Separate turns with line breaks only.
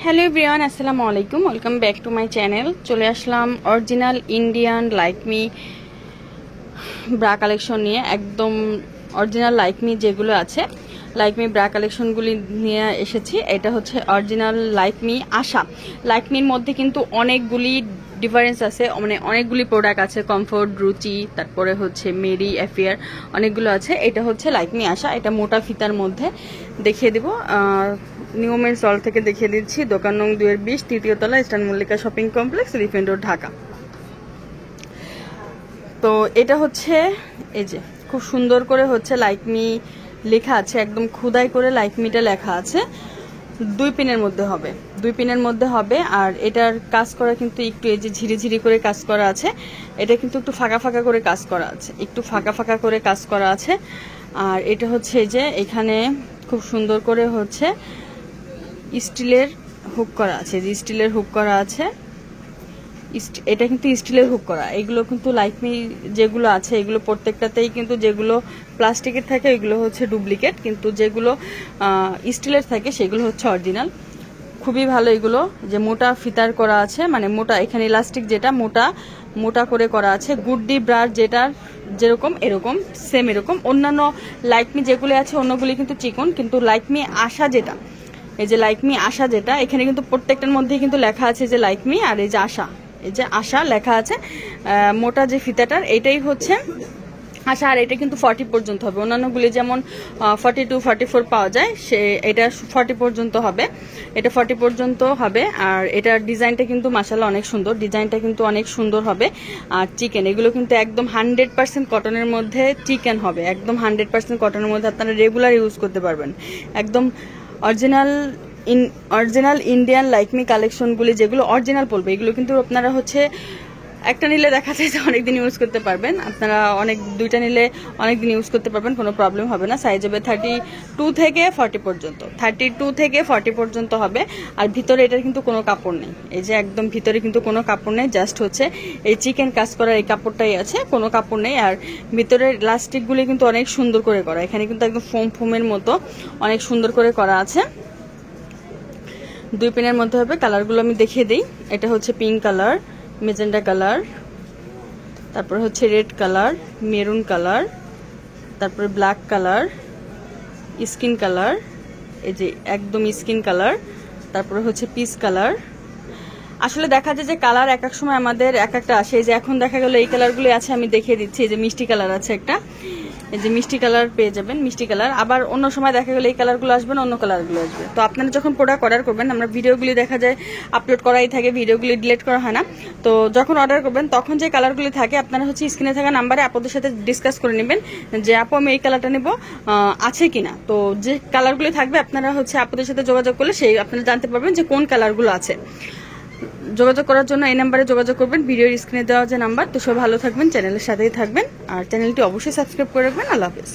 Hello everyone, আসসালামু আলাইকুম। Welcome back to my channel. চলে আসলাম original Indian like me bra collection নিয়ে। একদম অরিজিনাল লাইকমি যেগুলো আছে, লাইকমি ব্রা কালেকশনগুলি নিয়ে এসেছি। এটা হচ্ছে অরিজিনাল লাইকমি আশা। লাইকমির মধ্যে কিন্তু অনেকগুলি ডিফারেন্স আছে, মানে অনেকগুলি প্রোডাক্ট আছে। কমফোর্ট, রুচি, তারপরে হচ্ছে মেরি, অ্যাফেয়ার, অনেকগুলো আছে। এটা হচ্ছে লাইকমি আশা। এটা মোটা ফিতার মধ্যে দেখিয়ে দিব। নিউ মেন্স হল থেকে দেখিয়ে দিচ্ছি। দোকান নং 2-20, তৃতীয় তলা, eastern Mallika shopping complex, elephant road, Dhaka. তো এটা হচ্ছে এই যে খুব সুন্দর করে হচ্ছে লাইকমি লেখা আছে, একদম খুদাই করে লাইকমিটা লেখা আছে। 2 পিনের মধ্যে হবে, 2 পিনের মধ্যে হবে। আর এটার কাজ করা কিন্তু একটু এই যে ঝিরিঝিরি করে কাজ করা আছে। এটা কিন্তু একটু ফাঁকা ফাঁকা করে কাজ করা আছে, একটু ফাঁকা ফাঁকা করে কাজ করা আছে। আর এটা হচ্ছে এই যে এখানে খুব সুন্দর করে হচ্ছে স্টিলের হুক করা আছে, যে স্টিলের হুক করা আছে। এটা কিন্তু স্টিলের হুক করা। এগুলো কিন্তু লাইকমি যেগুলো আছে এগুলো প্রত্যেকটাতেই কিন্তু যেগুলো প্লাস্টিকের থাকে এগুলো হচ্ছে ডুপ্লিকেট, কিন্তু যেগুলো স্টিলের থাকে সেগুলো হচ্ছে অরিজিনাল। খুবই ভালো এগুলো। যে মোটা ফিতার করা আছে, মানে মোটা, এখানে ইলাস্টিক যেটা মোটা মোটা করে করা আছে। গুডডি ব্রার যেটার যেরকম এরকম সেম এরকম। অন্যান্য লাইকমি যেগুলো আছে অন্যগুলি কিন্তু চিকন, কিন্তু লাইকমি আশা যেটা, এই যে লাইকমি আশা যেটা, এখানে কিন্তু প্রত্যেকটার মধ্যেই কিন্তু লেখা আছে যে লাইকমি, আর এই যে আশা, এই যে আশা লেখা আছে। মোটা যে ফিতাটার এটাই হচ্ছে আশা। আর এটা কিন্তু 40 পর্যন্ত হবে। অন্যান্যগুলি যেমন 42, 44 পাওয়া যায়, সে এটা 40 পর্যন্ত হবে। এটা 40 পর্যন্ত হবে। আর এটার ডিজাইনটা কিন্তু মাশাআল্লাহ অনেক সুন্দর, ডিজাইনটা কিন্তু অনেক সুন্দর হবে। আর চিকেন, এগুলো কিন্তু একদম 100% কটনের মধ্যে চিকেন হবে, একদম 100% কটনের মধ্যে আপনারা রেগুলার ইউজ করতে পারবেন। একদম অরিজিনাল ইন্ডিয়ান লাইকমি কালেকশনগুলি যেগুলো অরিজিনাল পড়বে, এগুলো কিন্তু আপনারা হচ্ছে একটা নিলে দেখা যায় যে অনেকদিন ইউজ করতে পারবেন। আপনারা দুইটা নিলে অনেকদিন ইউজ করতে পারবেন, কোনো প্রবলেম হবে না। সাইজ হবে 32 থেকে 40 পর্যন্ত, 32 থেকে 40 পর্যন্ত হবে। আর ভিতরে এটার কিন্তু কোনো কাপড় নেই, এই যে একদম ভিতরে কিন্তু কোনো কাপড় নেই, জাস্ট হচ্ছে এই চিকেন কাজ করার এই কাপড়টাই আছে, কোনো কাপড় নেই। আর ভিতরের ইলাস্টিকগুলি কিন্তু অনেক সুন্দর করে করা, এখানে কিন্তু একদম ফোমের মতো অনেক সুন্দর করে করা আছে। 2 পিনের মধ্যে হবে। কালারগুলো আমি দেখিয়ে দিই। এটা হচ্ছে পিঙ্ক কালার, মেজেন্ডা কালার, তারপর হচ্ছে রেড কালার, মেরুন কালার, তারপরে ব্ল্যাক কালার, স্কিন কালার, এই যে একদম স্কিন কালার, তারপরে হচ্ছে পিচ কালার। আসলে দেখা যায় যে কালার এক এক সময় আমাদের এক একটা আসে। এই যে এখন দেখা গেল এই কালারগুলো আছে, আমি দেখিয়ে দিচ্ছি। এই যে মিষ্টি কালার আছে একটা, এই যে মিষ্টি কালার পেয়ে যাবেন, মিষ্টি কালার। আবার অন্য সময় দেখা গেল এই কালারগুলো আসবে না, অন্য কালারগুলো আসবে। তো আপনারা যখন প্রোডাক্ট অর্ডার করবেন, আমরা ভিডিওগুলি দেখা যায় আপলোড করাই থাকে, ভিডিওগুলি ডিলিট করা হয় না। তো যখন অর্ডার করবেন তখন যে কালারগুলি থাকে আপনারা হচ্ছে স্ক্রিনে থাকা নাম্বারে আপুদের সাথে ডিসকাস করে নেবেন যে আপু আমি এই কালারটা নেব, আছে কিনা। তো যে কালারগুলি থাকবে আপনারা হচ্ছে আপুদের সাথে যোগাযোগ করলে সেই আপনারা জানতে পারবেন যে কোন কালারগুলো আছে। যোগাযোগ করার জন্য এই নাম্বারে যোগাযোগ করবেন, ভিডিওর স্ক্রিনে দেওয়া যে নাম্বার। তো সব ভালো থাকবেন, চ্যানেলের সাথেই থাকবেন, আর চ্যানেলটি অবশ্যই সাবস্ক্রাইব করে রাখবেন। আল্লাহ হাফেজ।